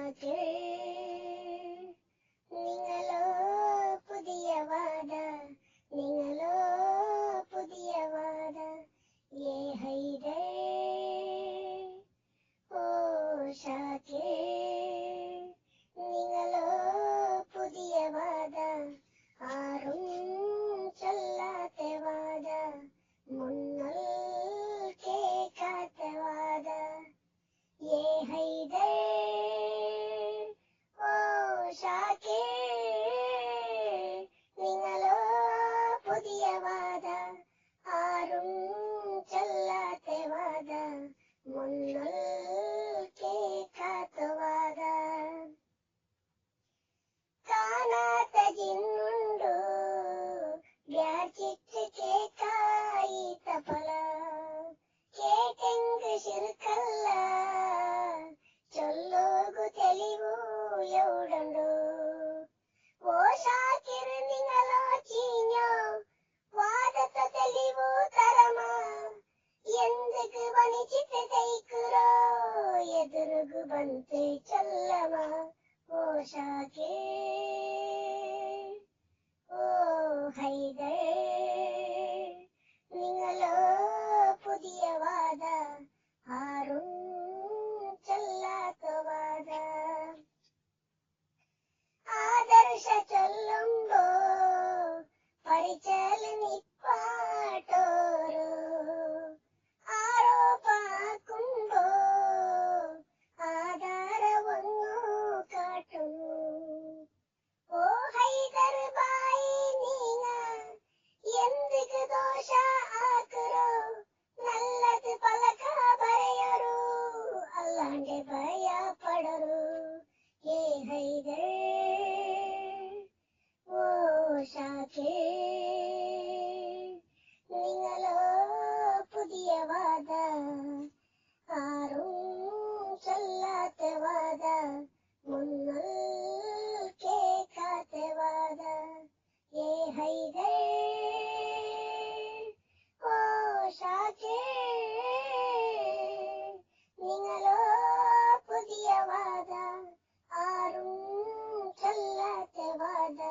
ശാഖേ നിങ്ങളോ പുതിയ വാദ നിങ്ങളോ പുതിയ വാദ ഏ ഹൈദേ ഓ ശാഖേ നിങ്ങളോ പുതിയ വാദ ആരും ചൊല്ലാത്ത വാദ മുന്നൽ കേൾക്കാത്ത വാദ ഏ ഹൈദേ ഓ ശാഖേ നിങ്ങളോ പുതിയ വാദ ആരും ചൊല്ലാത്ത വാദ മുന്നൽ കേൾക്കാത്ത വാദ കാണാത്ത ജിന്നുണ്ടോ വ്യാജിച്ച് കേക്കായി തപല കേട്ടെങ്ക് ശിർക്കല്ല ചൊല്ലോಗು തെളിವು എവിടുണ്ടോ ഓ ഷാക്കിർ നിങ്ങളോ ചീഞ്ഞോ വാദത്ത തെളിವು തരಮ ಎಂದಕ್ಕೆ ಬಣಿಚಿತೆ ತೈಕುರೋ ಎದುರುಗು ಬಂತೆ ಚಲ್ಲಮ ಓ ಶಾಖೆ ಓ ಹೈದೇ നിങ്ങളോ പുതിയ വാദ ആരും ചൊല്ലാത്ത വാദ ആദർശ ചൊല്ലുമ്പോ ಪರಿಚಲ ನಿಪ್ಪಾಟೋರು ಆರೋಪ ಹಾಕುಂಬೋ ಆಧಾರವನ್ನು ಕಾಟುನು ಓ ಹೈದರ್ ಬಾಯಿ ನೀನ ಎಂದಿಗೂ ದೋಷ ಹಾಕರು ನಲ್ಲದು ಪಲಕ ಬರೆಯರು ಅಲ್ಲಾಂಡೆ ಭಯ ಪಡರು ಏ ಹೈದರ್ ಓ ಶಾಖೆ നിങ്ങളോ പുതിയ വാദ ആരും ചൊല്ലാത്ത വാദ മുന്നൽ കേൾക്കാത്ത വാദ ഏ ഹൈദേ ഓ ശാഖേ നിങ്ങളോ പുതിയ വാദ ആരും ചൊല്ലാത്ത വാദ